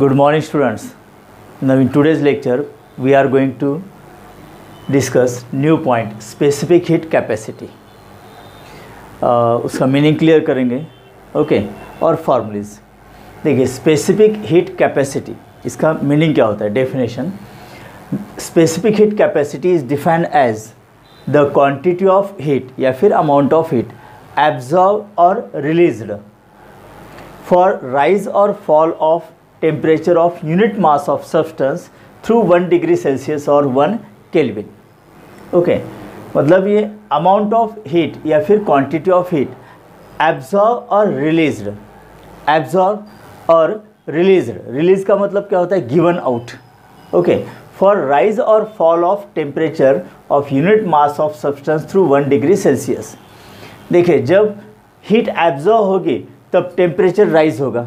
Good morning students. Now in today's lecture we are going to discuss new point specific heat capacity. उसका meaning clear करेंगे okay और formulas. देखिए specific heat capacity इसका meaning क्या होता है. Definition specific heat capacity is defined as the quantity of heat या फिर अमाउंट ऑफ हीट एब्जॉर्ब और रिलीज्ड फॉर राइज और fall of temperature of unit mass of substance through 1 degree Celsius और 1 kelvin. Okay मतलब ये amount of heat या फिर quantity of heat absorb और रिलीज्ड. एब्जॉर्ब और रिलीज्ड, रिलीज का मतलब क्या होता है given out. Okay for rise और fall of temperature of unit mass of substance through 1 degree Celsius. देखिए जब हीट एब्जॉर्ब होगी तब टेम्परेचर राइज होगा,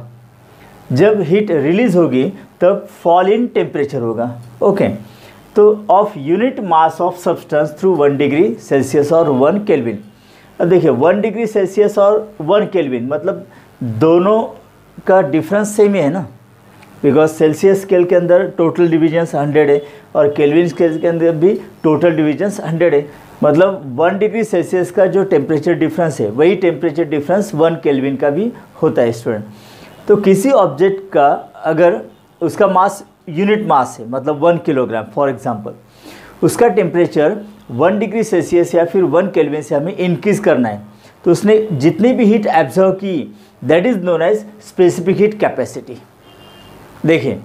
जब हीट रिलीज होगी तब फॉल इन टेम्परेचर होगा. ओके तो of unit mass of substance through 1 degree Celsius और 1 केल्विन. अब देखिए 1 डिग्री सेल्सियस और 1 केल्विन मतलब दोनों का डिफरेंस सेम ही है ना, बिकॉज सेल्सियस स्केल के अंदर टोटल डिविजन्स 100 है और केल्विन स्केल के अंदर भी टोटल डिविजन्स 100 है. मतलब 1 डिग्री सेल्सियस का जो टेम्परेचर डिफरेंस है वही टेम्परेचर डिफरेंस 1 केल्विन का भी होता है स्टूडेंट. तो किसी ऑब्जेक्ट का अगर उसका मास यूनिट मास है मतलब 1 किलोग्राम फॉर एग्जांपल, उसका टेम्परेचर 1 डिग्री सेल्सियस या फिर 1 केल्विन से हमें इंक्रीज़ करना है, तो उसने जितनी भी हीट एब्जॉर्व की that is known as specific heat capacity. देखिए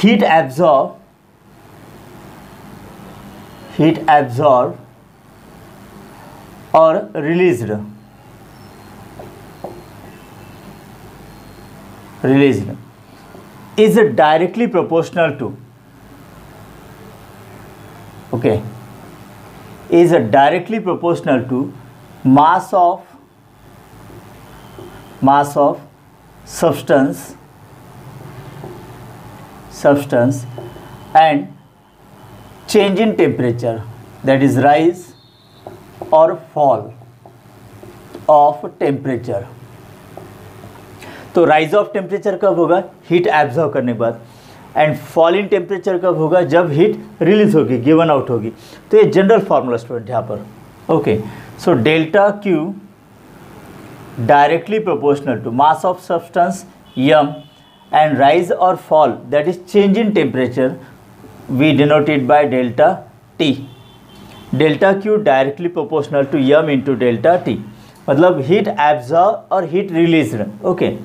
हीट एब्जॉर्ब और released is directly proportional to mass of substance and change in temperature, that is rise or fall of temperature. तो राइज ऑफ टेम्परेचर कब होगा heat absorb करने के बाद, and fall in temperature कब होगा जब हीट रिलीज होगी गिवन आउट होगी. तो ये जनरल फार्मूला स्टूडेंट यहाँ पर. Okay so delta Q directly proportional to mass of substance m and rise और fall that is change in temperature we denoted by delta T. Delta Q directly proportional to m into delta T मतलब heat absorb और heat released. Okay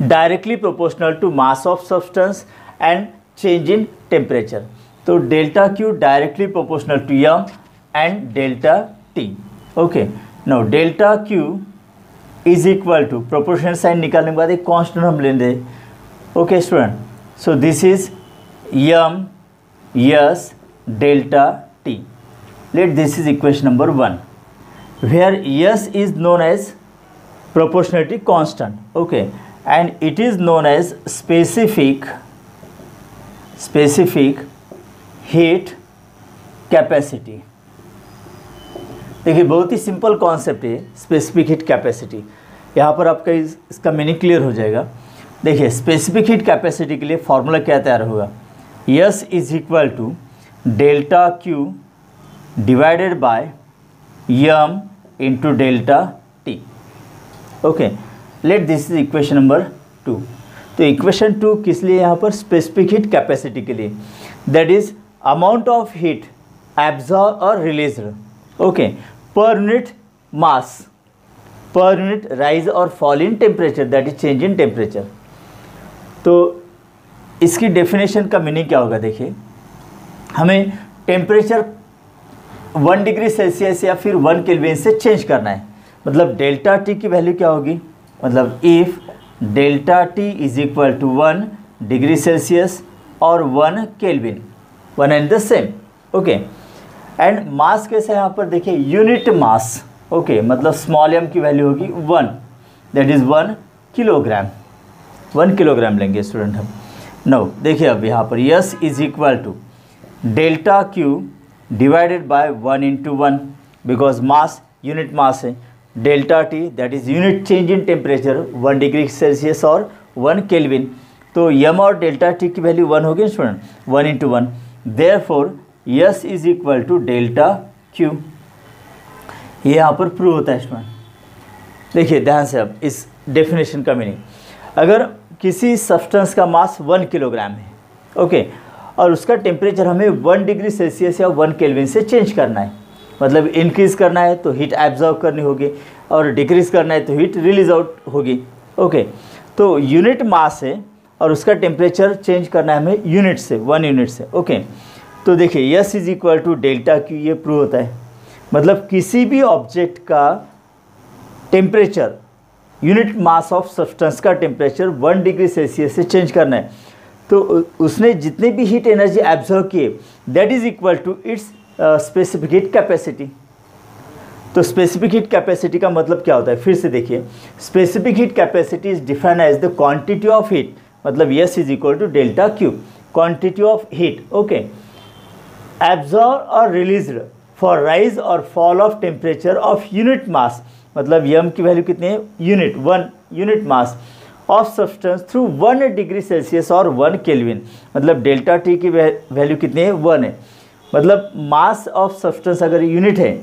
directly proportional to mass of substance and change in temperature. तो delta Q directly proportional to M and delta T. Okay now delta Q is equal to proportional sign निकालने के बाद एक constant हम लेंगे. Okay student so this is M S delta T. Let this is equation number 1 where S is known as proportionality constant, okay, and it is known as specific heat capacity. देखिए बहुत ही simple concept है specific heat capacity. यहाँ पर आपका इसका meaning clear हो जाएगा. देखिए स्पेसिफिक हीट कैपेसिटी के लिए फॉर्मूला क्या तैयार होगा. S is equal to delta Q divided by M into delta t. Okay let this is equation number 2. तो इक्वेशन 2 किस लिए यहाँ पर स्पेसिफिक हीट कैपेसिटी के लिए, that is amount of heat absorb और released okay per unit mass per unit rise और fall in temperature that is change in temperature. तो इसकी डेफिनेशन का मीनिंग क्या होगा. देखिए हमें टेम्परेचर 1 डिग्री सेल्सियस या फिर 1 केल्विन से चेंज करना है. मतलब डेल्टा टी की वैल्यू क्या होगी, मतलब if delta T is equal to 1 degree Celsius और 1 kelvin, one and the same. Okay and mass कैसे है यहाँ पर देखिए यूनिट मास. ओके मतलब स्मॉल एम की वैल्यू होगी 1 दैट इज़ 1 किलोग्राम. 1 किलोग्राम लेंगे स्टूडेंट हम. नो देखिए अब यहाँ पर S is equal to delta Q divided by 1 into 1 because mass unit mass है. Delta T that is unit change in temperature 1 degree Celsius और 1 केल्विन. तो यम और डेल्टा टी की वैल्यू 1 होगी student, 1 into 1, therefore S is equal to delta Q. ये यहाँ पर prove होता है स्टूडेंट। देखिए ध्यान से अब इस डेफिनेशन का मीनिंग, अगर किसी सब्सटेंस का मास 1 किलोग्राम है, ओके, और उसका टेम्परेचर हमें 1 डिग्री सेल्सियस या 1 केल्विन से चेंज करना है, मतलब इंक्रीज़ करना है तो हीट एब्जॉर्ब करनी होगी और डिक्रीज़ करना है तो हीट रिलीज आउट होगी, ओके। तो यूनिट मास है और उसका टेम्परेचर चेंज करना है हमें यूनिट से, 1 यूनिट से, ओके। तो देखिए S is equal to delta Q, ये प्रूव होता है, मतलब किसी भी ऑब्जेक्ट का temperature, unit mass of substance का टेम्परेचर 1 डिग्री सेल्सियस से चेंज करना है, तो उसने जितने भी हीट एनर्जी एब्जॉर्ब किए that is equal to its specific heat capacity. तो स्पेसिफिक हीट कैपेसिटी का मतलब क्या होता है, फिर से देखिए, specific heat capacity is defined as the quantity of heat, मतलब S is equal to delta Q, quantity of heat, okay, absorb और रिलीज्ड फॉर राइज और fall of temperature of unit mass, मतलब यम की value कितनी है, unit 1 unit mass of substance through 1 degree Celsius और 1 kelvin, मतलब delta T की value कितनी है, 1 है, मतलब मास ऑफ सब्सटेंस अगर यूनिट है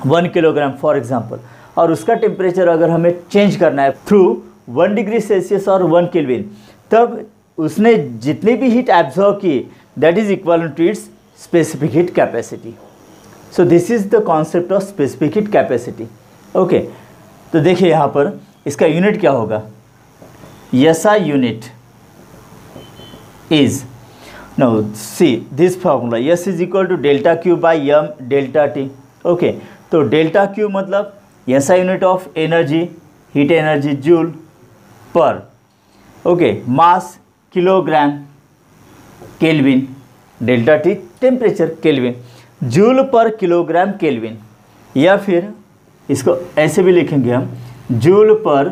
1 किलोग्राम फॉर एग्जांपल, और उसका टेम्परेचर अगर हमें चेंज करना है थ्रू 1 डिग्री सेल्सियस और 1 केल्विन, तब उसने जितने भी हीट एब्जॉर्ब किए that is equal to its specific heat capacity. So this is the concept of specific heat capacity, okay. तो देखिए यहाँ पर इसका यूनिट क्या होगा, SI unit is, now see this formula, S is equal to delta Q by M delta T, okay। तो delta Q मतलब SI unit of energy, heat energy joule per, okay, mass kilogram kelvin, delta T temperature kelvin, joule पर kilogram kelvin, या फिर इसको ऐसे भी लिखेंगे हम, जूल पर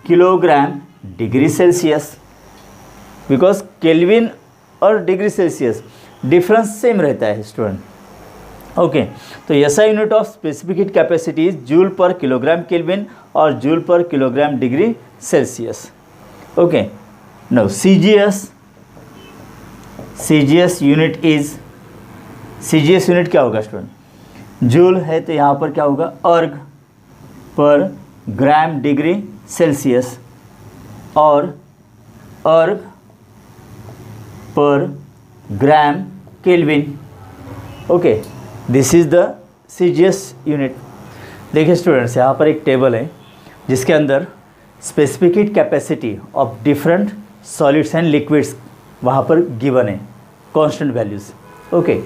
kilogram degree Celsius, because kelvin और डिग्री सेल्सियस डिफरेंस सेम रहता है स्टूडेंट, ओके। तो SI unit of specific heat capacity is joule पर किलोग्राम केल्विन और जूल पर kilogram degree Celsius, okay. Now CGS unit is, CGS unit क्या होगा student, joule है तो यहाँ पर क्या होगा, अर्ग पर ग्राम डिग्री सेल्सियस और erg per gram kelvin, okay. This is the CGS unit. देखिए स्टूडेंट्स, यहाँ पर एक टेबल है जिसके अंदर specific heat capacity of different solids and liquids वहाँ पर गिवन है, कांस्टेंट वैल्यूज़, ओके।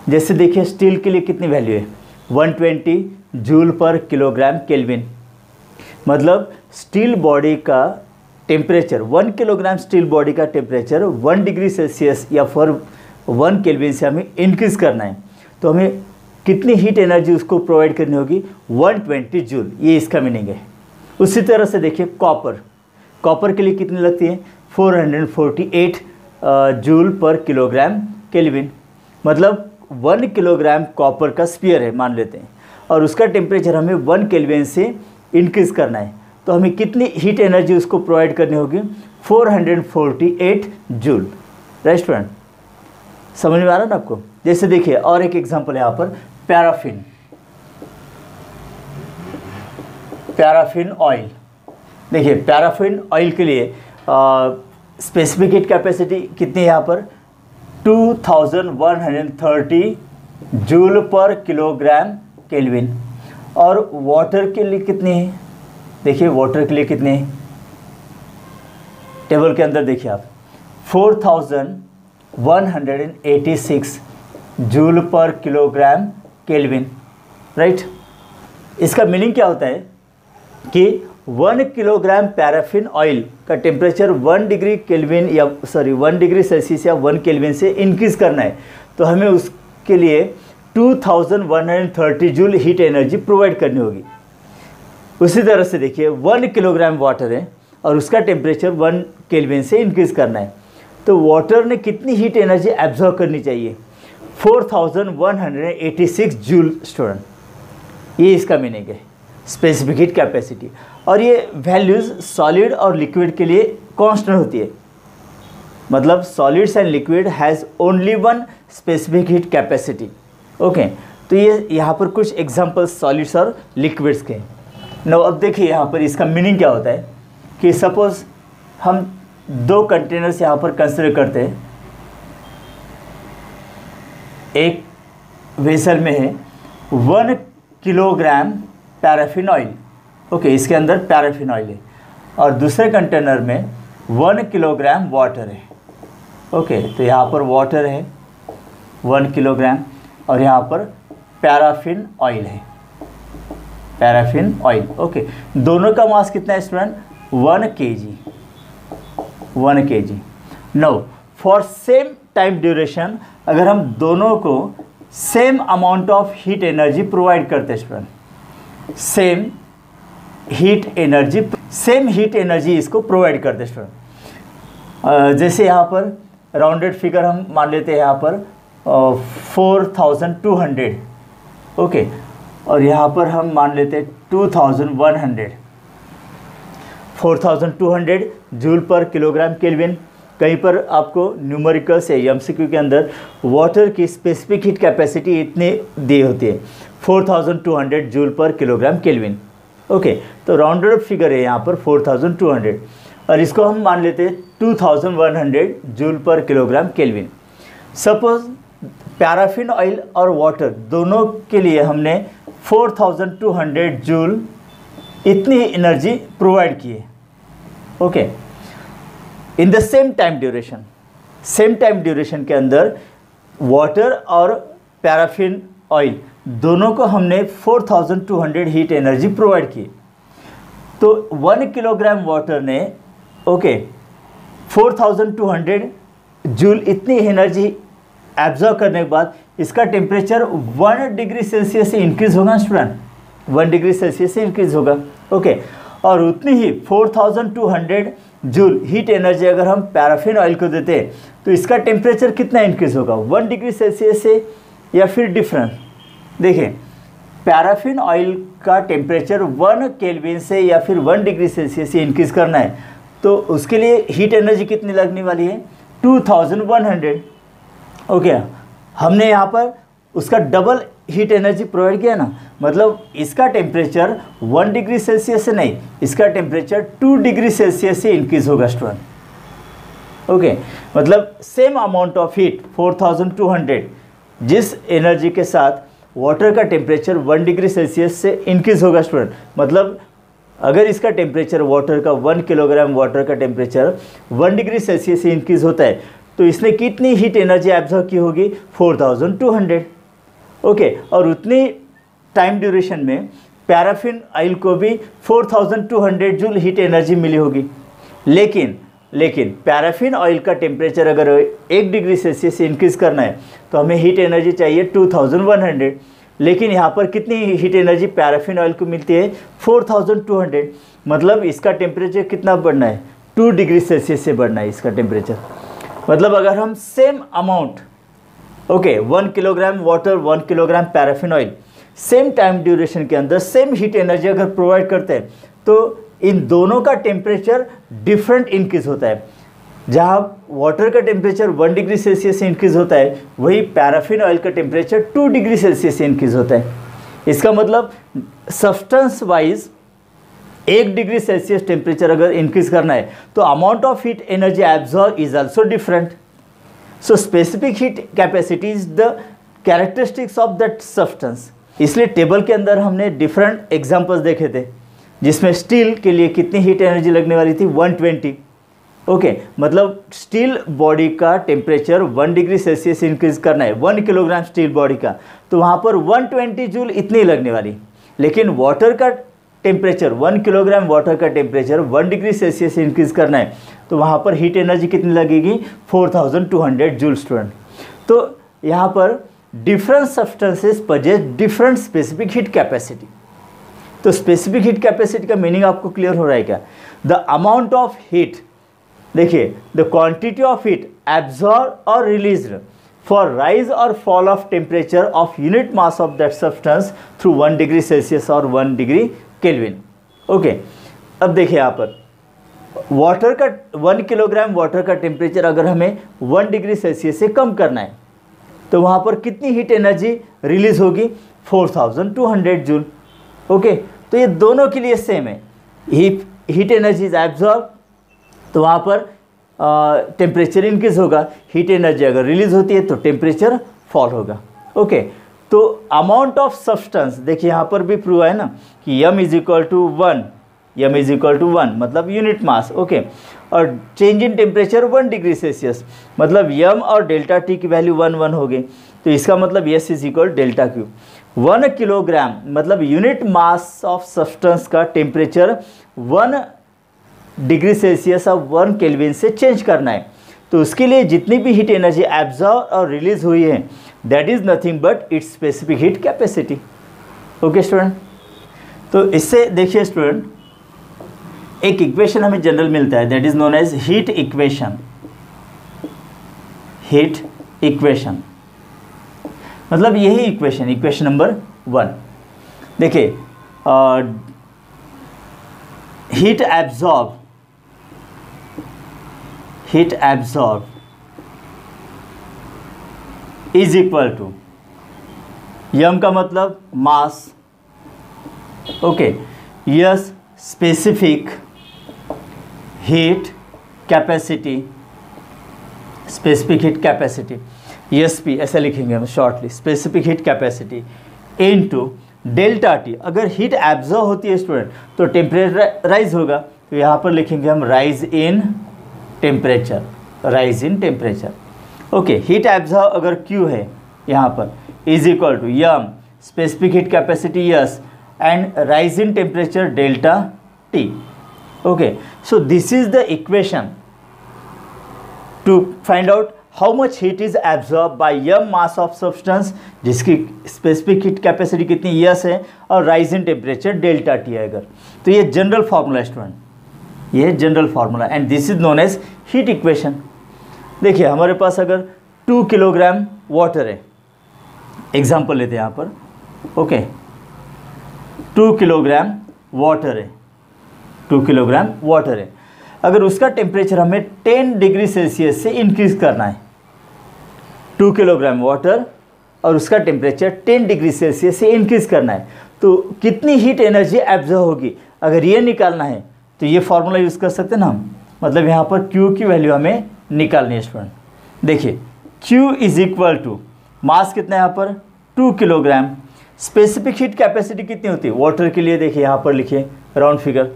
जैसे देखिए स्टील के लिए कितनी वैल्यू है, 120 जूल पर किलोग्राम केल्विन, मतलब स्टील बॉडी का टेम्परेचर, 1 किलोग्राम स्टील बॉडी का टेम्परेचर 1 डिग्री सेल्सियस या फॉर 1 केल्विन से हमें इंक्रीज़ करना है, तो हमें कितनी हीट एनर्जी उसको प्रोवाइड करनी होगी, 120 जूल, ये इसका मीनिंग है। उसी तरह से देखिए कॉपर के लिए कितनी लगती है, 448 जूल पर किलोग्राम केल्विन, मतलब 1 किलोग्राम कॉपर का स्फीयर है मान लेते हैं, और उसका टेम्परेचर हमें 1 केल्विन से इंक्रीज़ करना है, तो हमें कितनी हीट एनर्जी उसको प्रोवाइड करनी होगी, 448 जूल, राइट स्टूडेंट, समझ में आ रहा है ना आपको। जैसे देखिए और एक एग्जांपल है यहाँ पर, पैराफिन ऑयल। देखिए पैराफिन ऑयल के लिए स्पेसिफिक हीट कैपेसिटी कितनी है यहाँ पर, 2130 जूल पर किलोग्राम केल्विन, और वाटर के लिए कितनी है, देखिए वाटर के लिए कितने हैं, टेबल के अंदर देखिए आप, 4186 जूल पर किलोग्राम केल्विन, राइट। इसका मीनिंग क्या होता है कि 1 किलोग्राम पैराफिन ऑयल का टेम्परेचर 1 डिग्री केल्विन या 1 डिग्री सेल्सियस या 1 केल्विन से इंक्रीज़ करना है, तो हमें उसके लिए 2130 जूल हीट एनर्जी प्रोवाइड करनी होगी। उसी तरह से देखिए 1 किलोग्राम वाटर है और उसका टेम्परेचर 1 केल्विन से इंक्रीज़ करना है, तो वाटर ने कितनी हीट एनर्जी एब्जॉर्ब करनी चाहिए, 4186 जूल स्टूडेंट, ये इसका मीनिंग है स्पेसिफिक हीट कैपेसिटी। और ये वैल्यूज़ सॉलिड और लिक्विड के लिए कांस्टेंट होती है, मतलब solids and liquid has only one specific heat capacity. Okay, तो ये यहाँ पर कुछ एग्जांपल्स सॉलिड्स और लिक्विड्स के। नो अब देखिए यहाँ पर इसका मीनिंग क्या होता है कि सपोज हम 2 कंटेनर्स यहाँ पर कंसिडर करते हैं। एक वेसल में है 1 किलोग्राम पैराफिन ऑयल। ओके, इसके अंदर पैराफिन ऑयल है, और दूसरे कंटेनर में 1 किलोग्राम वाटर है। ओके, तो यहाँ पर वाटर है 1 किलोग्राम, और यहाँ पर पैराफिन ऑयल है, पैराफिन ऑयल। ओके, दोनों का मास कितना है student? 1 kg, 1 kg। No for same time duration, अगर हम दोनों को same amount of heat energy provide करते हैं स्टूडेंट, सेम हीट एनर्जी इसको प्रोवाइड करते हैं स्टूडेंट। जैसे यहाँ पर राउंडेड फिगर हम मान लेते हैं यहाँ पर 4200। ओके, और यहाँ पर हम मान लेते हैं 2100। 4200 जूल पर किलोग्राम केल्विन। कहीं पर आपको न्यूमेरिकल्स है एमसीक्यू के अंदर वाटर की स्पेसिफिक हीट कैपेसिटी इतनी दी होती है, 4200 जूल पर किलोग्राम केल्विन। ओके, तो राउंडेड फिगर है यहाँ पर 4200, और इसको हम मान लेते हैं 2100 जूल पर kilogram kelvin. Suppose paraffin oil और वाटर दोनों के लिए हमने 4200 जूल इतनी एनर्जी प्रोवाइड की है। Okay, in the same time duration के अंदर वाटर और पैराफिन ऑयल दोनों को हमने 4200 हीट एनर्जी प्रोवाइड की। तो 1 किलोग्राम वाटर ने 4200 जूल इतनी एनर्जी एब्जॉर्ब करने के बाद इसका टेम्परेचर 1 डिग्री सेल्सियस से इंक्रीज़ होगा स्टूडेंट, 1 डिग्री सेल्सियस से इंक्रीज़ होगा। ओके, और उतनी ही 4200 जूल हीट एनर्जी अगर हम पैराफिन ऑयल को देते हैं तो इसका टेम्परेचर कितना इंक्रीज़ होगा, 1 डिग्री सेल्सियस से या फिर डिफरेंट। देखिए, पैराफिन ऑयल का टेम्परेचर 1 केल्विन से या फिर 1 डिग्री सेल्सियस से इंक्रीज़ करना है, तो उसके लिए हीट एनर्जी कितनी लगने वाली है? 2100। ओके, हमने यहाँ पर उसका डबल हीट एनर्जी प्रोवाइड किया ना, मतलब इसका टेम्परेचर 1 डिग्री सेल्सियस से नहीं, इसका टेम्परेचर 2 डिग्री सेल्सियस से इंक्रीज़ होगा स्टूडेंट। ओके, मतलब सेम अमाउंट ऑफ हीट 4200 जिस एनर्जी के साथ वाटर का टेम्परेचर 1 डिग्री सेल्सियस से इंक्रीज़ होगा स्टूडेंट, मतलब अगर इसका टेम्परेचर वाटर का 1 किलोग्राम वाटर का टेम्परेचर 1 डिग्री सेल्सियस से इंक्रीज़ होता है तो इसने कितनी हीट एनर्जी एब्जॉर्ब की होगी? 4200। ओके, और उतनी टाइम ड्यूरेशन में पैराफिन ऑयल को भी 4200 जूल हीट एनर्जी मिली होगी। लेकिन पैराफिन ऑयल का टेम्परेचर अगर 1 डिग्री सेल्सियस से इंक्रीज़ करना है तो हमें हीट एनर्जी चाहिए 2100। लेकिन यहाँ पर कितनी हीट एनर्जी पैराफिन ऑयल को मिलती है? 4200। मतलब इसका टेम्परेचर कितना बढ़ना है? 2 डिग्री सेल्सियस से बढ़ना है इसका टेम्परेचर। मतलब अगर हम same amount 1 kilogram water 1 kilogram paraffin oil same time duration के अंदर सेम हीट एनर्जी अगर प्रोवाइड करते हैं तो इन दोनों का टेम्परेचर डिफरेंट इंक्रीज़ होता है। जहाँ वाटर का टेम्परेचर 1 डिग्री सेल्सियस से इंक्रीज़ होता है, वही पैराफिन ऑयल का टेम्परेचर 2 डिग्री सेल्सियस से इंक्रीज़ होता है। इसका मतलब substance wise 1 degree Celsius temperature अगर इंक्रीज़ करना है तो amount of heat energy absorb is also different. So specific heat capacity is the characteristics of that substance. इसलिए टेबल के अंदर हमने डिफरेंट एग्जांपल्स देखे थे, जिसमें स्टील के लिए कितनी हीट एनर्जी लगने वाली थी? 120। ओके, मतलब स्टील बॉडी का टेम्परेचर 1 डिग्री सेल्सियस से इंक्रीज़ करना है, 1 किलोग्राम स्टील बॉडी का, तो वहाँ पर 120 जूल इतनी लगने वाली। लेकिन वाटर का टेम्परेचर 1 किलोग्राम वाटर का टेम्परेचर 1 डिग्री सेल्सियस से इंक्रीज़ करना है तो वहाँ पर हीट एनर्जी कितनी लगेगी? 4200 जूल स्टूडेंट। तो यहाँ पर different substances possess different specific heat capacity. तो स्पेसिफिक हीट कैपेसिटी का मीनिंग आपको क्लियर हो रहा है क्या? द अमाउंट ऑफ हीट, देखिए, the quantity of heat absorb और रिलीज्ड फॉर राइज और fall of temperature of unit mass of that substance through 1 degree Celsius और 1 डिग्री केल्विन। ओके, अब देखिए यहाँ पर वाटर का 1 किलोग्राम वाटर का टेम्परेचर अगर हमें 1 डिग्री सेल्सियस से कम करना है तो वहाँ पर कितनी हीट एनर्जी रिलीज होगी? 4200 जूल। ओके, तो ये दोनों के लिए सेम है। हीट एनर्जी इज एब्जॉर्ब तो वहाँ पर टेम्परेचर इंक्रीज होगा, हीट एनर्जी अगर रिलीज होती है तो टेम्परेचर फॉल होगा। ओके, तो अमाउंट ऑफ सब्सटेंस देखिए यहाँ पर भी प्रूव है ना कि m is equal to 1, m is equal to 1 मतलब यूनिट मास। ओके, और change in temperature 1 degree Celsius मतलब m और डेल्टा टी की वैल्यू 1 1 हो गई, तो इसका मतलब s is equal delta Q. 1 kilogram मतलब यूनिट मास ऑफ सब्सटेंस का टेम्परेचर 1 डिग्री सेल्सियस और 1 केल्विन से चेंज करना है, तो उसके लिए जितनी भी हीट एनर्जी एब्जॉर्ब और रिलीज हुई है that is nothing but it's specific heat capacity. Okay student, तो इससे देखिए स्टूडेंट एक इक्वेशन हमें जनरल मिलता है that is known as heat equation. Heat equation मतलब यही इक्वेशन, इक्वेशन नंबर 1। देखिए heat absorb is equal to M का मतलब mass. Okay, S specific heat capacity, specific heat capacity ESP ऐसा लिखेंगे हम shortly, specific heat capacity into delta T. अगर heat absorb होती है स्टूडेंट तो टेम्परेचर राइज होगा, तो यहाँ पर लिखेंगे हम rise in temperature, rise in temperature. Okay, heat absorb अगर Q है यहाँ पर is equal to M specific heat capacity S and rise in temperature delta T. Okay, so this is the equation to find out how much heat is absorb by M mass of substance जिसकी specific heat capacity कितनी S है और rise in temperature delta T है। अगर तो ये general formula student, ये general formula and this is known as heat equation. देखिए हमारे पास अगर 2 किलोग्राम वाटर है, एग्जाम्पल लेते हैं यहाँ पर। ओके, 2 किलोग्राम वाटर है, 2 किलोग्राम वाटर है, अगर उसका टेम्परेचर हमें 10 डिग्री सेल्सियस से इंक्रीज करना है, 2 किलोग्राम वाटर और उसका टेम्परेचर 10 डिग्री सेल्सियस से इंक्रीज करना है, तो कितनी हीट एनर्जी एब्जॉर्ब होगी अगर ये निकालना है तो ये फार्मूला यूज़ कर सकते हैं ना हम। मतलब यहाँ पर Q की वैल्यू हमें निकालनी है स्टूडेंट। देखिए Q is equal to mass कितना है यहाँ पर 2 किलोग्राम, स्पेसिफिक हीट कैपेसिटी कितनी होती है वाटर के लिए, देखिए यहाँ पर लिखिए राउंड फिगर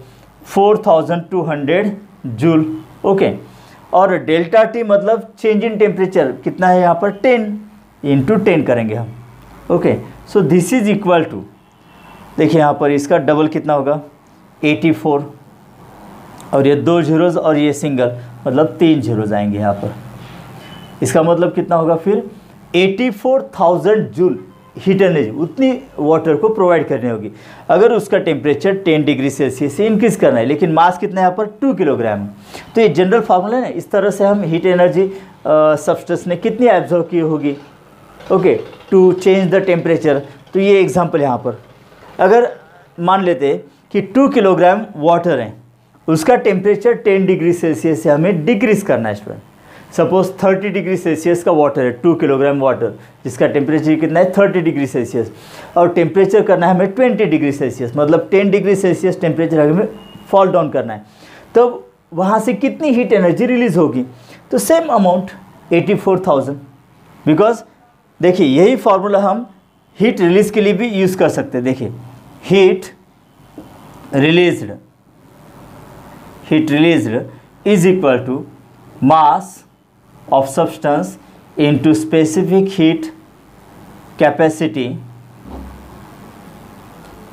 4200 जूल। ओके, और डेल्टा टी मतलब चेंज इन टेम्परेचर कितना है यहाँ पर 10 इंटू 10 करेंगे हम। Okay, so this is equal to, देखिए यहाँ पर इसका डबल कितना होगा 84 और ये 2 जीरोज़ और ये सिंगल मतलब 3 जीरोज़ आएंगे यहाँ पर। इसका मतलब कितना होगा फिर 84,000 जूल हीट एनर्जी उतनी वाटर को प्रोवाइड करनी होगी अगर उसका टेम्परेचर 10 डिग्री सेल्सियस से इंक्रीज़ करना है, लेकिन मास कितना है यहाँ पर 2 किलोग्राम। तो ये जनरल फार्मूला है ना, इस तरह से हम हीट एनर्जी सब्सटेंस ने कितनी एब्जॉर्ब की होगी okay to change the temperature. तो ये एग्जांपल यहाँ पर अगर मान लेते कि 2 किलोग्राम वाटर है, उसका टेम्परेचर 10 डिग्री सेल्सियस से हमें डिक्रीज़ करना है स्टूडेंट। सपोज 30 डिग्री सेल्सियस का वाटर है, 2 किलोग्राम वाटर जिसका टेम्परेचर कितना है 30 डिग्री सेल्सियस, और टेम्परेचर करना है हमें 20 डिग्री सेल्सियस, मतलब 10 डिग्री सेल्सियस टेम्परेचर हमें फॉल डाउन करना है, तब वहाँ से कितनी हीट एनर्जी रिलीज़ होगी। तो सेम अमाउंट 84,000, बिकॉज देखिए यही फार्मूला हम हीट रिलीज़ के लिए भी यूज़ कर सकते हैं। देखिए heat released is equal to mass of substance into specific heat capacity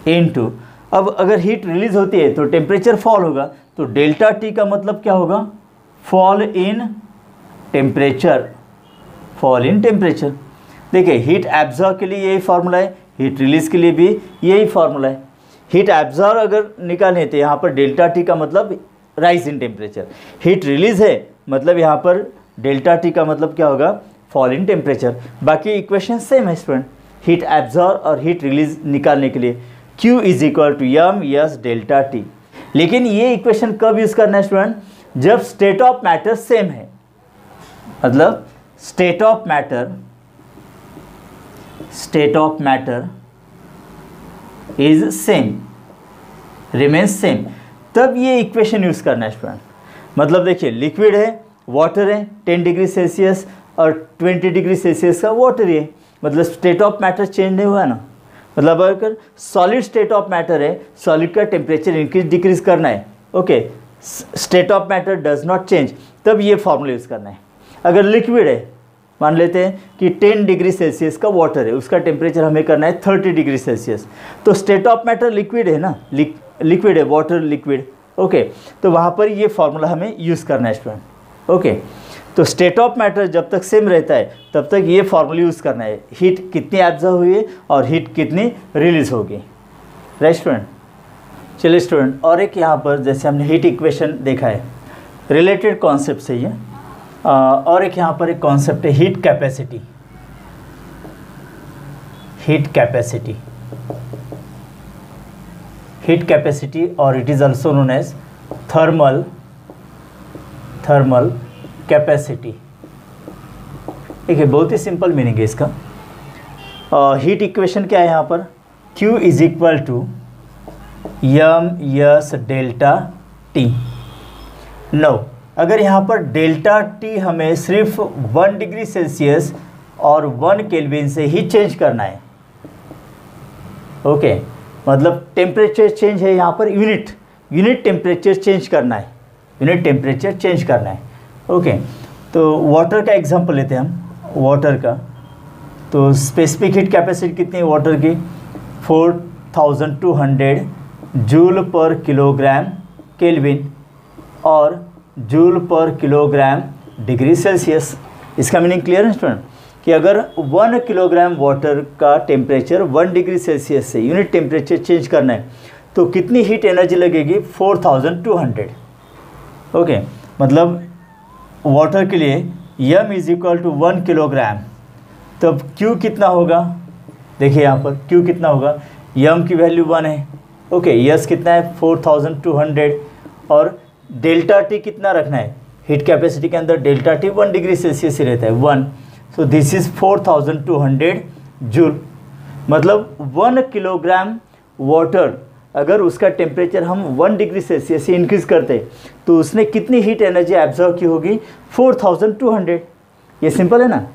into, अब अगर हीट रिलीज होती है तो टेम्परेचर फॉल होगा, तो डेल्टा टी का मतलब क्या होगा fall in temperature, fall in temperature. देखिए हीट एब्जॉर्ब के लिए यही फार्मूला है, हीट रिलीज के लिए भी यही फार्मूला है। हीट एब्जॉर्ब अगर निकालें तो यहाँ पर डेल्टा टी का मतलब rise in temperature, heat release है मतलब यहाँ पर डेल्टा टी का मतलब क्या होगा फॉल इन टेम्परेचर। बाकी इक्वेशन सेम है स्टूडेंट, हीट एब्जॉर्ब और हीट रिलीज निकालने के लिए Q is equal to M S delta T. लेकिन ये इक्वेशन कब यूज़ करना है स्टूडेंट, जब स्टेट ऑफ मैटर सेम है, मतलब state of matter is same, remains same, तब ये इक्वेशन यूज़ करना है स्टूडेंट। मतलब देखिए लिक्विड है, वाटर है, 10 डिग्री सेल्सियस और 20 डिग्री सेल्सियस का वाटर है, मतलब स्टेट ऑफ मैटर चेंज नहीं हुआ ना। मतलब अगर सॉलिड स्टेट ऑफ मैटर है, सॉलिड का टेम्परेचर इंक्रीज डिक्रीज करना है, okay, state of matter does not change, तब ये फॉर्मूला यूज़ करना है। अगर लिक्विड है, मान लेते हैं कि 10 डिग्री सेल्सियस का वाटर है, उसका टेम्परेचर हमें करना है 30 डिग्री सेल्सियस, तो स्टेट ऑफ मैटर लिक्विड है ना, लिक्विड है, वाटर लिक्विड, ओके, तो वहाँ पर ये फॉर्मूला हमें यूज़ करना है स्टूडेंट, ओके। तो स्टेट ऑफ मैटर जब तक सेम रहता है तब तक ये फॉर्मूला यूज़ करना है, हीट कितनी एब्जॉर्ब हुई है और हीट कितनी रिलीज होगी, राइट स्टूडेंट। चलिए स्टूडेंट, और एक यहाँ पर जैसे हमने हीट इक्वेशन देखा है, रिलेटेड कॉन्सेप्ट से ये और एक यहाँ पर एक कॉन्सेप्ट है हीट कैपेसिटी, हीट कैपेसिटी और it is also known as thermal capacity. ठीक है, बहुत ही सिंपल मीनिंग है इसका। हीट इक्वेशन क्या है यहाँ पर, Q is equal to M S delta T. No, अगर यहाँ पर डेल्टा टी हमें सिर्फ 1 डिग्री सेल्सियस और 1 केल्विन से ही चेंज करना है, ओके, मतलब टेम्परेचर चेंज है यहाँ पर, यूनिट टेम्परेचर चेंज करना है, ओके। तो वाटर का एग्जांपल लेते हैं हम, वाटर का, तो स्पेसिफिक हीट कैपेसिटी कितनी है वाटर की, 4200 जूल पर किलोग्राम केल्विन और जूल पर किलोग्राम डिग्री सेल्सियस। इसका मीनिंग क्लियर है स्टूडेंट, कि अगर 1 किलोग्राम वाटर का टेम्परेचर 1 डिग्री सेल्सियस से यूनिट टेम्परेचर चेंज करना है तो कितनी हीट एनर्जी लगेगी, 4200, ओके। मतलब वाटर के लिए यम इज इक्वल टू 1 किलोग्राम, तब Q कितना होगा, देखिए यहाँ पर Q कितना होगा, यम की वैल्यू 1 है, ओके, यस कितना है 4200 और डेल्टा टी कितना रखना है, हीट कैपेसिटी के अंदर डेल्टा टी 1 डिग्री सेल्सियस ही रहता है 1, सो दिस इज़ 4200 जूल। मतलब 1 किलोग्राम वाटर अगर उसका टेम्परेचर हम 1 डिग्री सेल्सियस से इंक्रीज़ करते तो उसने कितनी हीट एनर्जी एब्जॉर्व की होगी, 4200। ये सिंपल है ना,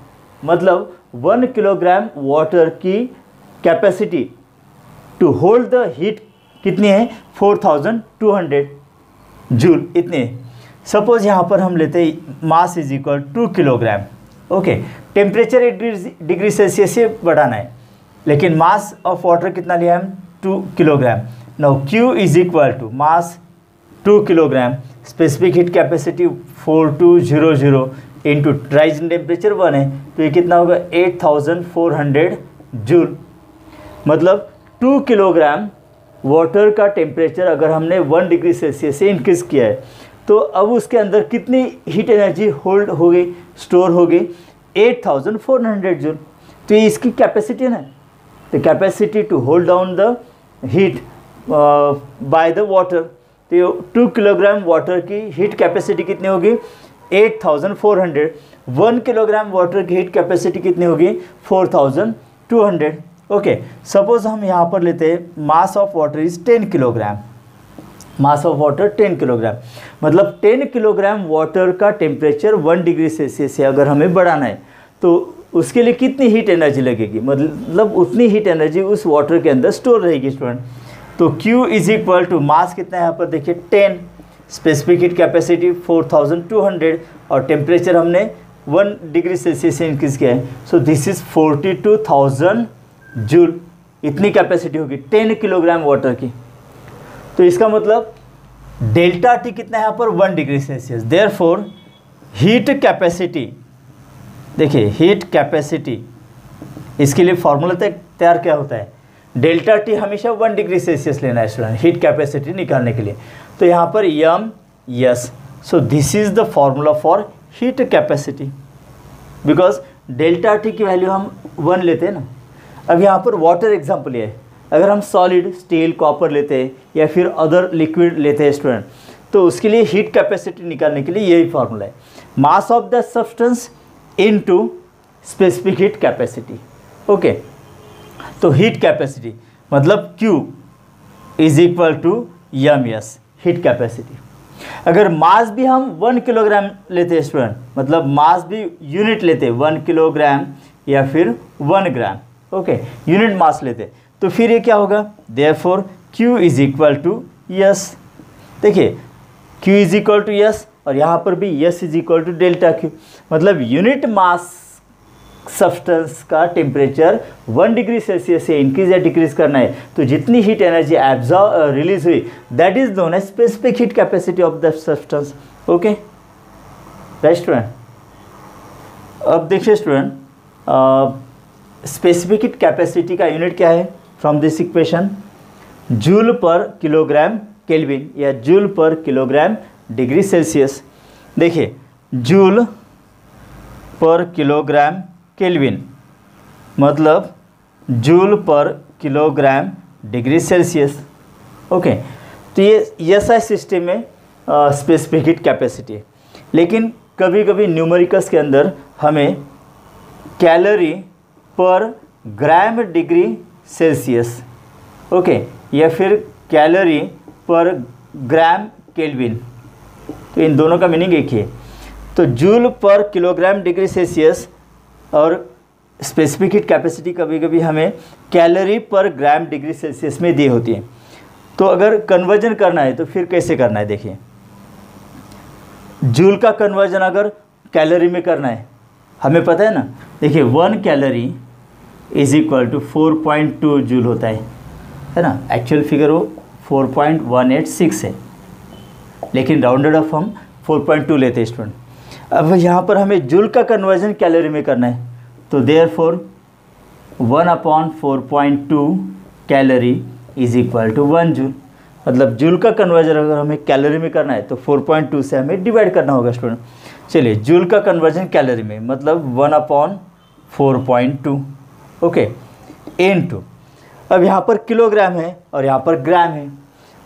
मतलब 1 किलोग्राम वाटर की capacity to hold the heat कितनी है, 4200 जूल, इतने। सपोज यहाँ पर हम लेते हैं mass is equal 2 kilogram, okay, temperature 1 degree Celsius से बढ़ाना है, लेकिन मास ऑफ वाटर कितना लिया हम, 2 kilogram. Now Q is equal to mass 2 kilogram, specific heat capacity 4200 into rising temperature 1 है, तो ये कितना होगा 8400 जूल। मतलब 2 किलोग्राम वाटर का टेम्परेचर अगर हमने 1 डिग्री सेल्सियस से इंक्रीज़ किया है तो अब उसके अंदर कितनी हीट एनर्जी होल्ड हो गई, स्टोर हो गई, 8400 जूल। तो ये इसकी कैपेसिटी है ना, the capacity to hold down the heat by the water. तो 2 किलोग्राम वाटर की हीट कैपेसिटी कितनी होगी, 8400। 1 किलोग्राम वाटर की हीट कैपेसिटी कितनी होगी, 4200, ओके। सपोज हम यहाँ पर लेते हैं mass of water is 10 kilogram, mass of water 10 kilogram, मतलब 10 किलोग्राम वाटर का टेम्परेचर 1 डिग्री सेल्सियस से अगर हमें बढ़ाना है तो उसके लिए कितनी हीट एनर्जी लगेगी, मतलब उतनी हीट एनर्जी उस वाटर के अंदर स्टोर रहेगी स्टूडेंट। तो Q is equal to mass कितना है यहाँ पर देखिए 10, स्पेसिफिक हीट कैपेसिटी 4200 और टेम्परेचर हमने 1 डिग्री सेल्सियस से इंक्रीज़ किया है, सो दिस इज़ 42000 जूल। इतनी कैपेसिटी होगी 10 किलोग्राम वाटर की। तो इसका मतलब डेल्टा टी कितना है यहाँ पर 1 degree Celsius, therefore heat capacity, देखिए हीट कैपेसिटी, इसके लिए फॉर्मूला तैयार क्या होता है, डेल्टा टी हमेशा 1 डिग्री सेल्सियस लेना है स्टूडेंट हीट कैपेसिटी निकालने के लिए। तो यहाँ पर M S, so this is the formula for heat capacity, because delta T की वैल्यू हम 1 लेते हैं ना। अब यहाँ पर वाटर एग्जाम्पल है, अगर हम सॉलिड स्टील कॉपर लेते हैं या फिर अदर लिक्विड लेते हैं स्टूडेंट, तो उसके लिए हीट कैपेसिटी निकालने के लिए यही फार्मूला है, mass of the substance into specific heat capacity. Okay, तो हीट कैपेसिटी मतलब Q is equal to M heat capacity. अगर मास भी हम 1 किलोग्राम लेते हैं स्टूडेंट, मतलब मास भी यूनिट लेते हैं 1 किलोग्राम या फिर 1 ग्राम, ओके, यूनिट मास लेते हैं, तो फिर ये क्या होगा, therefore Q is equal to S. देखिए Q is equal to S और यहाँ पर भी S is equal to delta Q, मतलब यूनिट मास सब्सटेंस का टेम्परेचर 1 डिग्री सेल्सियस से इंक्रीज या डिक्रीज करना है, तो जितनी हीट एनर्जी एब्जॉर्ब रिलीज हुई that is known as specific heat capacity of the substance. Okay right student. अब देखिए स्टूडेंट, स्पेसिफिक हीट कैपेसिटी का यूनिट क्या है फ्रॉम दिस इक्वेशन, जूल पर किलोग्राम केल्विन या जूल पर किलोग्राम डिग्री सेल्सियस। देखिए जूल पर किलोग्राम केल्विन मतलब जूल पर किलोग्राम डिग्री सेल्सियस। ओके, तो ये एसआई सिस्टम में स्पेसिफिक हीट कैपेसिटी है, लेकिन कभी कभी न्यूमेरिकल्स के अंदर हमें कैलोरी पर ग्राम डिग्री सेल्सियस, ओके, या फिर कैलोरी पर ग्राम केल्विन, तो इन दोनों का मीनिंग एक ही है। तो जूल पर किलोग्राम डिग्री सेल्सियस और स्पेसिफिक हीट कैपेसिटी कभी कभी हमें कैलोरी पर ग्राम डिग्री सेल्सियस में दी होती है। तो अगर कन्वर्जन करना है तो फिर कैसे करना है, देखिए जूल का कन्वर्जन अगर कैलोरी में करना है, हमें पता है ना, देखिए 1 calorie is equal to 4.2 joule होता है ना, एक्चुअल फिगर वो 4.186 है, लेकिन राउंडेड ऑफ हम 4.2 लेते हैं स्टूडेंट। अब यहाँ पर हमें जूल का कन्वर्जन कैलोरी में करना है, तो therefore 1/4.2 calorie is equal to 1 joule, मतलब जूल का कन्वर्जन अगर हमें कैलोरी में करना है तो 4.2 से हमें डिवाइड करना होगा स्टूडेंट। चलिए जूल का कन्वर्जन कैलोरी में मतलब 1/4.2, ओके, इनटू, अब यहाँ पर किलोग्राम है और यहाँ पर ग्राम है,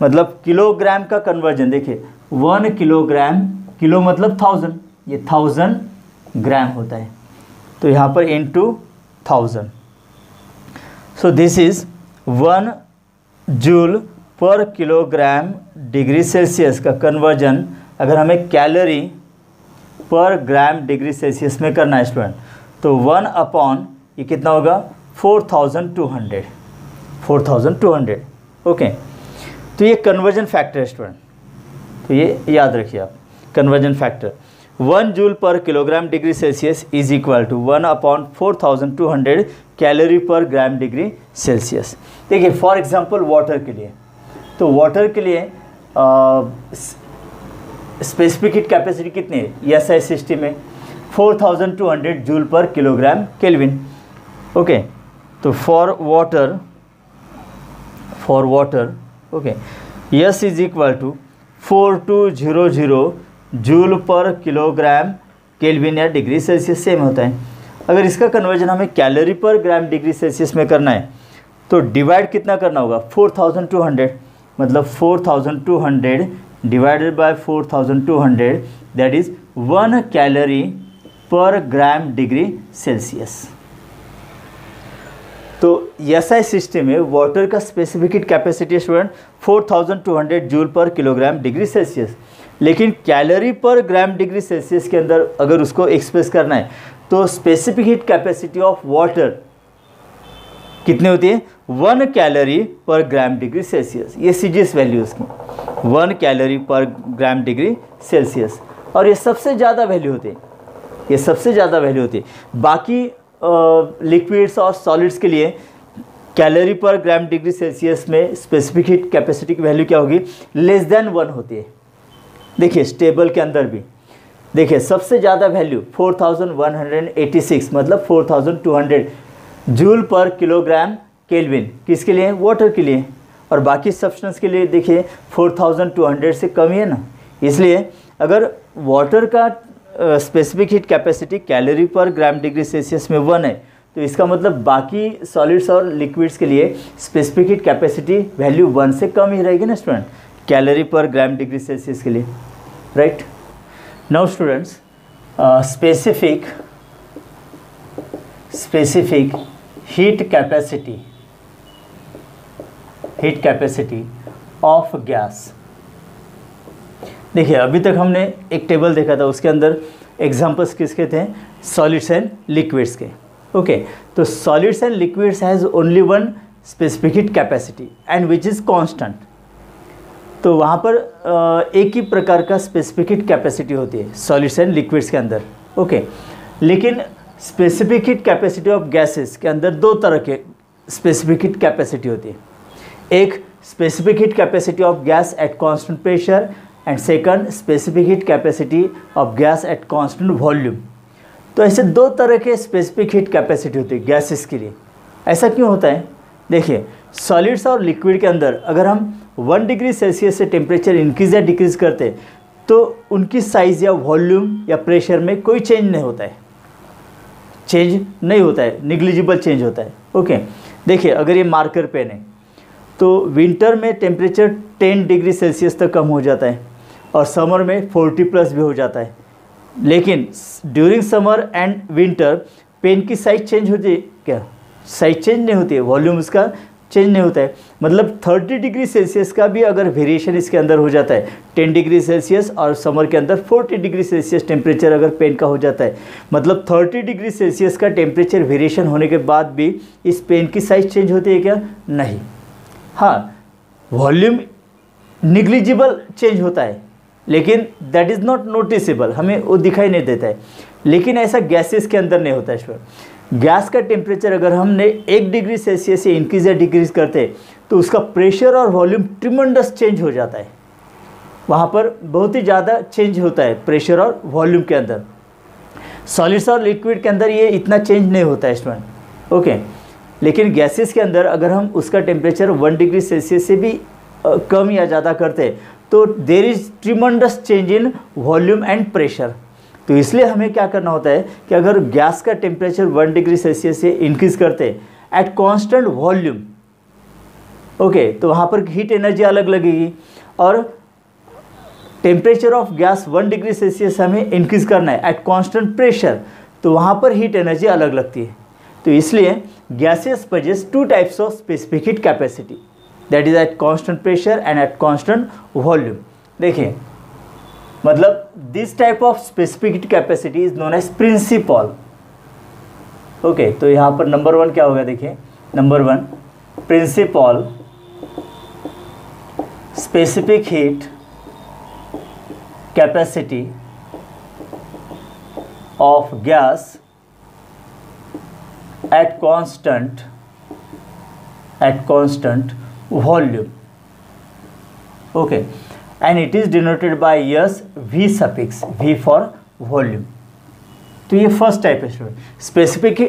मतलब किलोग्राम का कन्वर्जन देखिए 1 किलोग्राम, किलो मतलब 1000, ये 1000 ग्राम होता है, तो यहाँ पर into 1000, so this is 1 joule पर किलोग्राम डिग्री सेल्सियस का कन्वर्जन अगर हमें कैलोरी पर ग्राम डिग्री सेल्सियस में करना है स्टूडेंट, तो 1 अपॉन ये कितना होगा 4200, ओके। तो ये कन्वर्जन फैक्टर है स्टूडेंट, तो ये याद रखिए आप, कन्वर्जन फैक्टर 1 जूल पर kilogram degree Celsius is equal to 1/4200 calorie पर ग्राम डिग्री सेल्सियस। देखिए फॉर एग्जांपल वाटर के लिए, तो वाटर के लिए स्पेसिफिक हीट कैपेसिटी कितनी है, एसआई सिस्टम में 4200 जूल पर किलोग्राम केल्विन, ओके। तो for water okay, S is equal to 4200 joule पर किलोग्राम केल्विन या डिग्री सेल्सियस सेम होता है। अगर इसका कन्वर्जन हमें कैलोरी पर ग्राम डिग्री सेल्सियस में करना है तो डिवाइड कितना करना होगा 4200, मतलब 4200 divided by 4200 that is 1 calorie पर ग्राम डिग्री सेल्सियस। तो एसआई सिस्टम में वाटर का specific heat capacity student 4200 joule पर किलोग्राम डिग्री सेल्सियस, लेकिन कैलोरी पर ग्राम डिग्री सेल्सियस के अंदर अगर उसको एक्सप्रेस करना है तो specific heat capacity of water कितनी होती है 1 कैलोरी पर ग्राम डिग्री सेल्सियस, ये सीजीएस वैल्यू उसकी 1 कैलोरी पर ग्राम डिग्री सेल्सियस, और ये सबसे ज़्यादा वैल्यू होती है, ये सबसे ज़्यादा वैल्यू होती है। बाकी लिक्विड्स और सॉलिड्स के लिए कैलोरी पर ग्राम डिग्री सेल्सियस में स्पेसिफिक हीट कैपेसिटी की वैल्यू क्या होगी, लेस देन 1 होती है। देखिए स्टेबल के अंदर भी देखिए सबसे ज़्यादा वैल्यू 4186 मतलब 4200 जूल पर किलोग्राम केल्विन, किसके लिए, वाटर के लिए, और बाकी सब्सटेंस के लिए देखिए 4200 से कम ही है ना। इसलिए अगर वाटर का स्पेसिफिक हीट कैपेसिटी कैलोरी पर ग्राम डिग्री सेल्सियस में 1 है तो इसका मतलब बाकी सॉलिड्स और लिक्विड्स के लिए स्पेसिफिक हीट कैपेसिटी वैल्यू 1 से कम ही रहेगी ना स्टूडेंट, कैलोरी पर ग्राम डिग्री सेल्सियस के लिए, right. Now students, specific heat capacity of gas. देखिए अभी तक हमने एक टेबल देखा था, उसके अंदर एग्जांपल्स किसके थे, सॉलिड्स एंड लिक्विड्स के। ओके, तो solids and liquids has only one specific heat capacity and which is constant. तो वहाँ पर एक ही प्रकार का स्पेसिफिक हीट कैपेसिटी होती है सॉलिड्स एंड लिक्विड्स के अंदर। ओके, लेकिन specific heat capacity of gases के अंदर दो तरह के स्पेसिफिक हीट कैपेसिटी होती है। एक specific heat capacity of gas at constant pressure and second specific heat capacity of gas at constant volume. तो ऐसे दो तरह के स्पेसिफिक हीट कैपेसिटी होती है गैसेस के लिए। ऐसा क्यों होता है? देखिए, सॉलिड्स और लिक्विड के अंदर अगर हम 1 डिग्री सेल्सियस से टेम्परेचर इंक्रीज या डिक्रीज करते तो उनकी साइज़ या वॉल्यूम या प्रेशर में कोई चेंज नहीं होता है, निग्लिजिबल चेंज होता है। ओके, देखिए अगर ये मार्कर पेन है तो विंटर में टेम्परेचर 10 डिग्री सेल्सियस तक कम हो जाता है और समर में 40 प्लस भी हो जाता है, लेकिन during summer and winter pane की साइज चेंज होती है क्या? साइज चेंज नहीं होती है, वॉल्यूम उसका चेंज नहीं होता है। मतलब 30 डिग्री सेल्सियस का भी अगर वेरिएशन इसके अंदर हो जाता है, 10 डिग्री सेल्सियस और समर के अंदर 40 डिग्री सेल्सियस टेम्परेचर अगर पेन का हो जाता है, मतलब 30 डिग्री सेल्सियस का टेम्परेचर वेरिएशन होने के बाद भी इस पेन की साइज चेंज होती है क्या? नहीं। हाँ, वॉल्यूम निग्लिजिबल चेंज होता है, लेकिन दैट इज़ नॉट नोटिसेबल, हमें वो दिखाई नहीं देता है। लेकिन ऐसा गैसेस के अंदर नहीं होता है। गैस का टेम्परेचर अगर हमने 1 डिग्री सेल्सियस से इंक्रीज या डिक्रीज करते तो उसका प्रेशर और वॉल्यूम ट्रिमेंडस चेंज हो जाता है। वहाँ पर बहुत ही ज़्यादा चेंज होता है प्रेशर और वॉल्यूम के अंदर। सॉलिड्स और लिक्विड के अंदर ये इतना चेंज नहीं होता है स्टूडेंट। ओके, लेकिन गैसेस के अंदर अगर हम उसका टेम्परेचर 1 डिग्री सेल्सियस से भी कम या ज़्यादा करते तो there is tremendous change in volume and pressure. तो इसलिए हमें क्या करना होता है कि अगर गैस का टेम्परेचर 1 डिग्री सेल्सियस से इंक्रीज करते एट कांस्टेंट वॉल्यूम, ओके, तो वहाँ पर हीट एनर्जी अलग लगेगी, और temperature of gas 1 degree Celsius हमें इंक्रीज करना है एट कांस्टेंट प्रेशर, तो वहाँ पर हीट एनर्जी अलग लगती है। तो इसलिए gases possess 2 types of specific heat capacity, that is at constant pressure and at constant volume। देखिए, मतलब this type of specific heat capacity is known as principal. Okay, तो यहाँ पर नंबर 1 क्या होगा? देखिए, number 1 principal specific heat capacity of gas at constant volume, okay, and it is denoted by yes V suffix, V for volume। तो ये first type है student, specific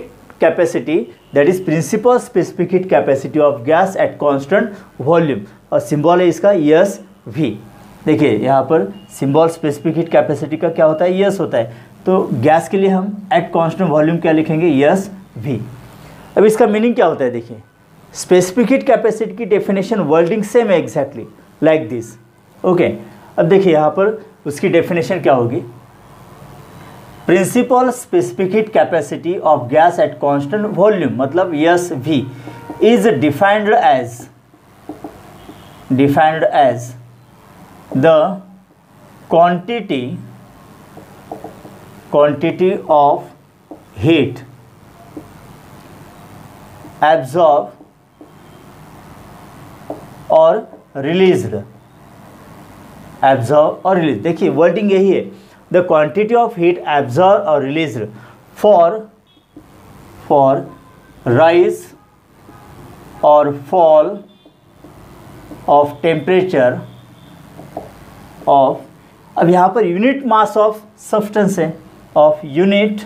capacity, that is principal specific heat capacity of gas at constant volume, और symbol है इसका yes we. देखिए यहाँ पर symbol specific heat capacity का क्या होता है? यस होता है। तो गैस के लिए हम एट कांस्टेंट वॉल्यूम क्या लिखेंगे? S V. अब इसका मीनिंग क्या होता है? देखिए, स्पेसिफिक हीट कैपेसिटी की डेफिनेशन वर्डिंग सेम है एग्जैक्टली लाइक दिस। ओके, अब देखिए यहाँ पर उसकी डेफिनेशन क्या होगी? Principal specific heat capacity of gas at constant volume, मतलब S V, is defined as the quantity of heat absorbed और रिलीज्ड। एब्जॉर्ब और रिलीज, देखिए वर्डिंग यही है, the quantity of heat absorb और रिलीज्ड फॉर राइज और fall of temperature of, अब यहाँ पर यूनिट मास ऑफ सब्सटेंस है, ऑफ यूनिट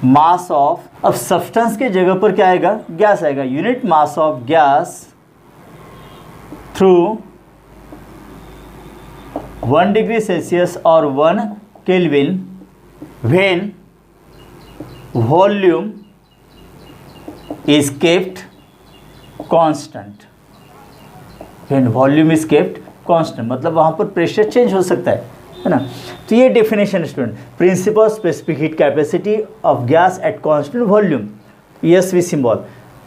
मास ऑफ, अब सब्सटेंस के जगह पर क्या आएगा? गैस आएगा। Unit mass of gas through 1 degree Celsius और 1 kelvin when volume is kept constant, when volume is kept constant, मतलब वहाँ पर प्रेशर चेंज हो सकता है ना। तो ये definition student, principal specific heat capacity of gas at constant volume, ESV symbol.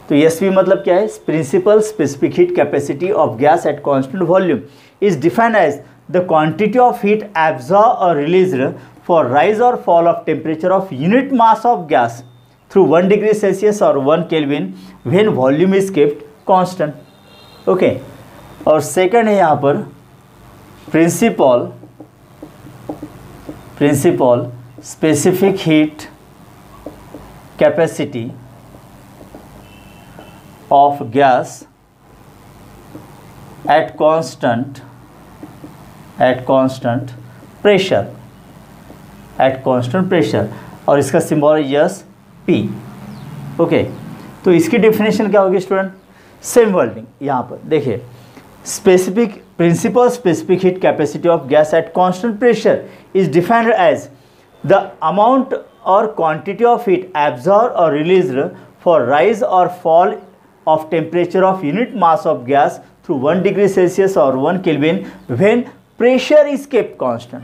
तो ESV मतलब क्या है, principal specific heat capacity of gas at constant volume is defined as the quantity of heat absorb और released for rise और fall of temperature of unit mass of gas through 1 degree Celsius और 1 kelvin when volume is kept constant. Okay, और second है यहाँ पर principal specific heat capacity of gas at constant pressure, और इसका symbol है yes P। Okay, तो इसकी डेफिनेशन क्या होगी स्टूडेंट, सेम वर्डिंग यहाँ पर देखिए, principal specific heat capacity of gas at constant pressure is defined as the amount और क्वांटिटी ऑफ हीट एब्जॉर्ब और रिलीज्ड फॉर राइज और fall of temperature of unit mass of gas through 1 degree Celsius और 1 kelvin when pressure is kept constant.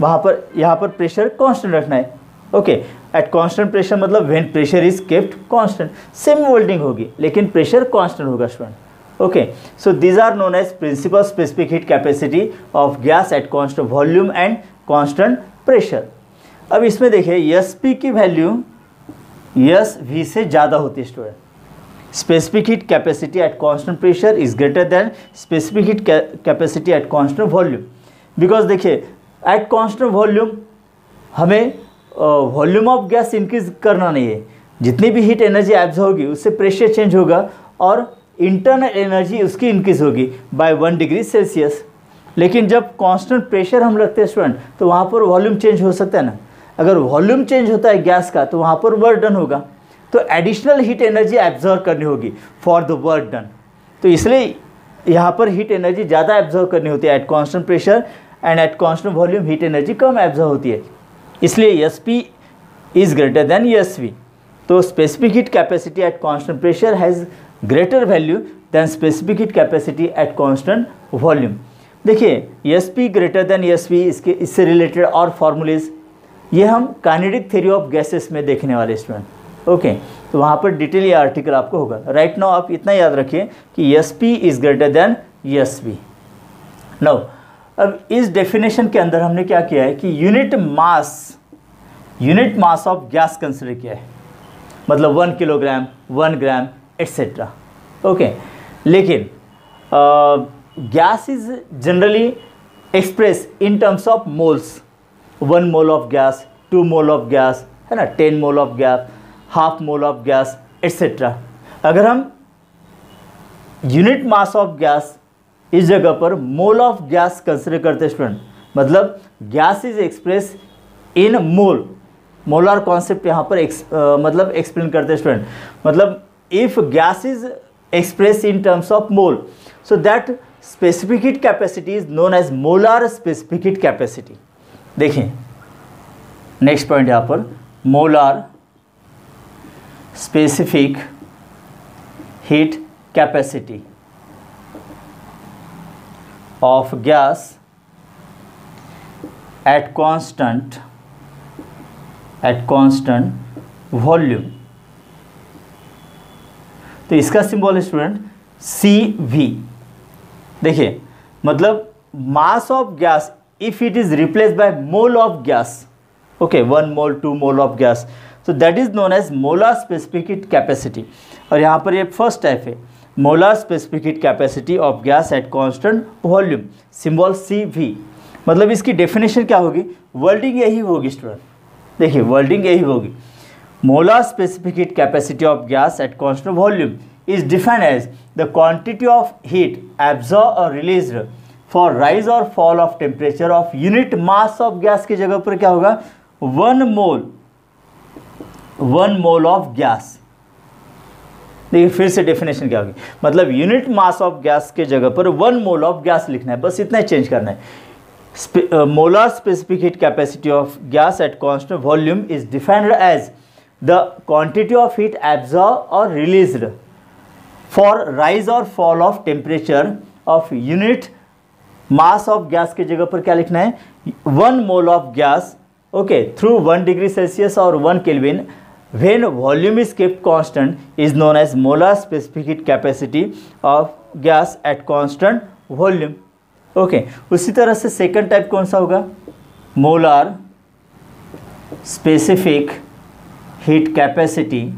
वहाँ पर यहाँ पर pressure constant रखना है। ओके, एट कांस्टेंट प्रेशर मतलब when pressure is kept constant, same wording होगी लेकिन प्रेशर कांस्टेंट होगा student. Okay, so these are known as principal specific heat capacity of gas at constant volume and constant pressure. अब इसमें देखिए SP की value SV से ज़्यादा होती है student. Specific heat capacity at constant pressure is greater then specific heat capacity at constant volume, because देखिए eight constant volume हमें वॉल्यूम ऑफ गैस इंक्रीज करना नहीं है, जितनी भी हीट एनर्जी एब्जॉर्ब होगी उससे प्रेशर चेंज होगा और इंटरनल एनर्जी उसकी इंक्रीज होगी बाय 1 डिग्री सेल्सियस। लेकिन जब कांस्टेंट प्रेशर हम रखते हैं स्टूडेंट तो वहाँ पर वॉल्यूम चेंज हो सकता है ना, अगर वॉल्यूम चेंज होता है गैस का तो वहाँ पर वर्क डन होगा, तो एडिशनल हीट एनर्जी एब्जॉर्ब करनी होगी फॉर द वर्क डन। तो इसलिए यहाँ पर हीट एनर्जी ज़्यादा एब्जॉर्ब करनी होती है at constant pressure, and at constant volume heat energy कम एब्जॉर्ब होती है, इसलिए SP is greater than ESV। तो specific heat capacity at constant pressure has greater value than specific heat capacity at constant volume. देखिए ESP greater than ESV, इससे related और formulae ये हम काइनेटिक थ्योरी ऑफ गैसेस में देखने वाले student. Okay, तो वहाँ पर डिटेल ये आर्टिकल आपको होगा। राइट नाउ आप इतना याद रखिए कि SP is greater than ESV। Now अब इस डेफिनेशन के अंदर हमने क्या किया है कि unit mass of gas consider किया है, मतलब 1 किलोग्राम, 1 ग्राम एट्सेट्रा। ओके, लेकिन gas is generally express in terms of moles, 1 mole of gas, 2 mole of gas, है ना, 10 मोल of gas, half mole of gas etcetera. अगर हम यूनिट मास ऑफ गैस इस जगह पर मोल ऑफ गैस कंसिडर करते हैं स्टूडेंट, मतलब gas is express in mole, molar concept यहाँ पर मतलब एक्सप्लेन करते हैं स्टूडेंट, मतलब if gas is express in terms of mole, so that specific heat capacity is known as molar specific heat capacity. देखिए नेक्स्ट पॉइंट यहाँ पर, molar specific heat capacity of gas at constant volume. तो इसका symbol है student CV। देखिए मतलब mass of gas if it is replaced by mole of gas, okay, 1 mole, 2 mole of gas, so that is known as molar specific heat capacity। और यहाँ पर ये first type है, molar specific heat capacity of gas at constant volume, symbol CV। मतलब इसकी definition क्या होगी, wording यही होगी स्टूडेंट, देखिए वर्डिंग यही होगी, molar specific heat capacity of gas at constant volume is defined as the quantity of heat absorbed or released for rise or fall of temperature of unit mass of gas की जगह पर क्या होगा, 1 mole of gas. देखिए फिर से definition क्या होगी, मतलब यूनिट मास ऑफ गैस के जगह पर 1 मोल ऑफ गैस लिखना है, बस इतना ही चेंज करना है। Molar specific heat capacity of gas at constant volume is defined as the quantity of heat absorb और रिलीज्ड फॉर राइज और fall of temperature of unit mass of gas की जगह पर क्या लिखना है, 1 mole of gas okay through 1 degree Celsius और 1 kelvin when volume is kept constant is known as molar specific heat capacity of gas at constant volume. Okay उसी तरह से सेकंड टाइप कौन सा होगा, molar specific heat capacity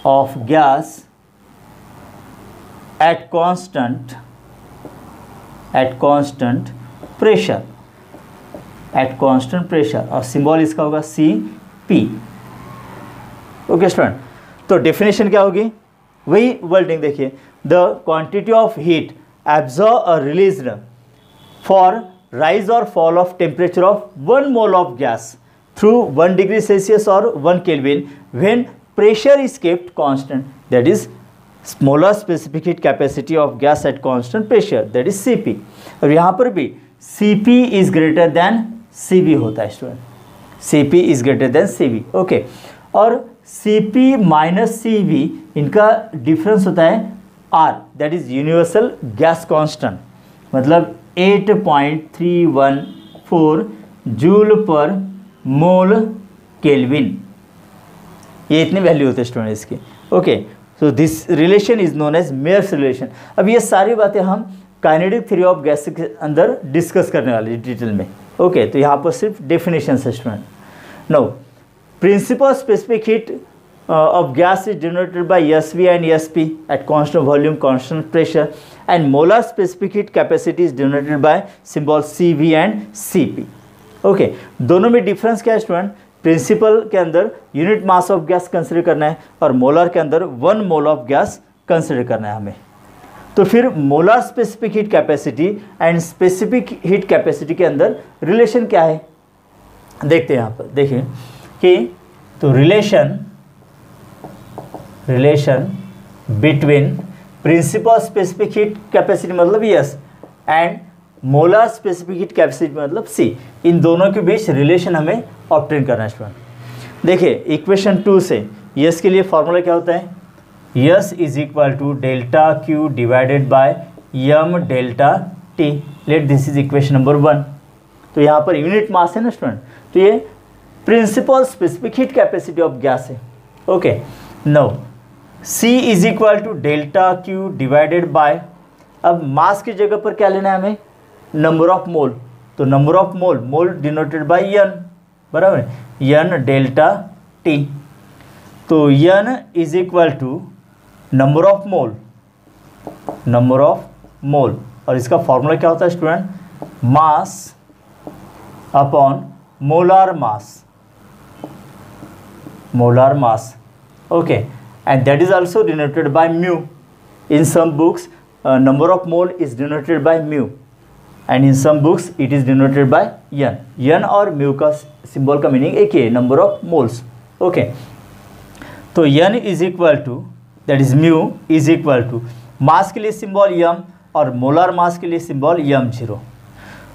of gas at constant pressure, eight constant pressure, और symbol इसका होगा Cp. Okay student, तो डेफिनेशन क्या होगी, वही वर्डिंग देखिए, the quantity of heat absorb और रिलीज्ड फॉर राइज और fall of temperature of 1 mole of gas through 1 degree Celsius और 1 kelvin when pressure is kept constant, that is molar specific heat capacity of gas at constant pressure, that is Cp. और यहाँ पर भी Cp is greater then Cv होता है student, Cp is greater then Cv. Okay, और Cp minus Cv इनका difference होता है R, that is universal gas constant, मतलब 8.314 जूल पर मोल केल्विन, ये इतनी वैल्यू होती है स्टूडेंट इसकी. Okay, so this relation is known as Mayer's relation. अब ये सारी बातें हम काइनेटिक थ्योरी ऑफ गैस के अंदर डिस्कस करने वाले डिटेल में. ओके, तो यहाँ पर सिर्फ डेफिनेशन है student. No, principal specific heat of gas is denoted by SV and SP at constant volume, constant pressure, and molar specific heat capacity is denoted by symbol CV and CP. Okay, दोनों में difference क्या है student, principal के अंदर unit mass of gas consider करना है और molar के अंदर 1 मोल ऑफ गैस कंसिडर करना है हमें. तो फिर molar specific heat capacity and specific heat capacity के अंदर रिलेशन क्या है, देखते हैं यहाँ पर. देखिए कि तो relation between principal specific heat capacity मतलब S and molar specific heat capacity मतलब सी, इन दोनों के बीच रिलेशन हमें ऑब्टेन करना है स्टूडेंट. देखिए इक्वेशन 2 से यस के लिए फॉर्मूला क्या होता है, S is equal to delta Q divided by M delta T. Let this is equation number 1. तो यहाँ पर यूनिट मास है ना स्टूडेंट, तो ये principal specific heat capacity of gas है. Okay, now C is equal to delta Q divided by, अब mass की जगह पर क्या लेना है हमें, नंबर ऑफ मोल. तो number of mole denoted by n, बराबर, n डेल्टा t. तो n is equal to number of mole, और इसका फॉर्मूला क्या होता है student, mass upon molar mass. Okay, and that is also denoted by mu. In some books number of mole is denoted by mu and in some books it is denoted by n और mu का symbol का meaning एक ही है, number of moles. Okay, तो n is equal to that is mu is equal to mass के लिए symbol m और मोलार मास के लिए सिंबल m0.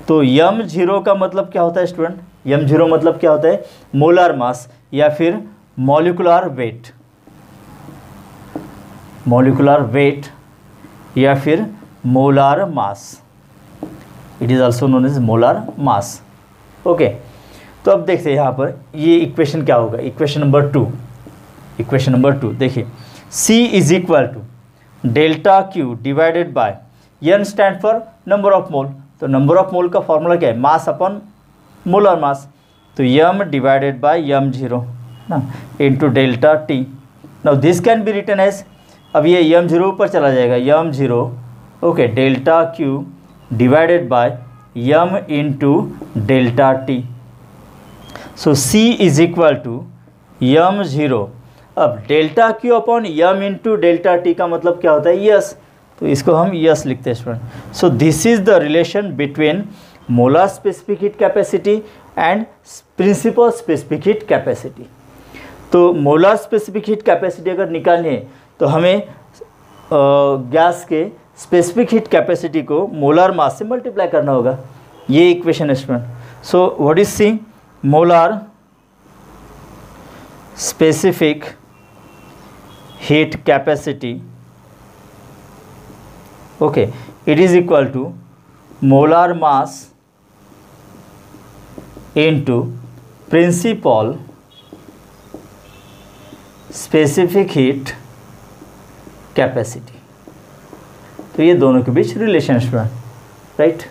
तो m0 का मतलब क्या होता है स्टूडेंट, m0 मतलब क्या होता है, मोलार मास या फिर मॉलिक्यूलर वेट या फिर molar mass, it is also known as molar mass. Okay, तो अब देखते हैं यहाँ पर ये इक्वेशन क्या होगा, इक्वेशन नंबर 2. देखिए C is equal to delta Q divided by n stand for number of mole. तो नंबर ऑफ मोल का फॉर्मूला क्या है, मास अपॉन मोलर मास. तो m डिवाइडेड बाय m0 ना into delta t. Now this can be written as, अब ये m0 ऊपर चला जाएगा, m0 okay delta Q divided by m into delta t. So C is equal to m0. अब delta Q upon m into delta t का मतलब क्या होता है, यस. तो इसको हम यस लिखते हैं student. So this is the relation between molar specific heat capacity and principal specific heat capacity. तो मोलर स्पेसिफिक हीट कैपेसिटी अगर निकालनी है तो हमें गैस के स्पेसिफिक हीट कैपेसिटी को मोलर मास से मल्टीप्लाई करना होगा. ये इक्वेशन है student. So what is C, molar specific heat capacity, okay, it is equal to molar mass into principal specific heat capacity। तो ये दोनों के बीच रिलेशनशिप है, राइट।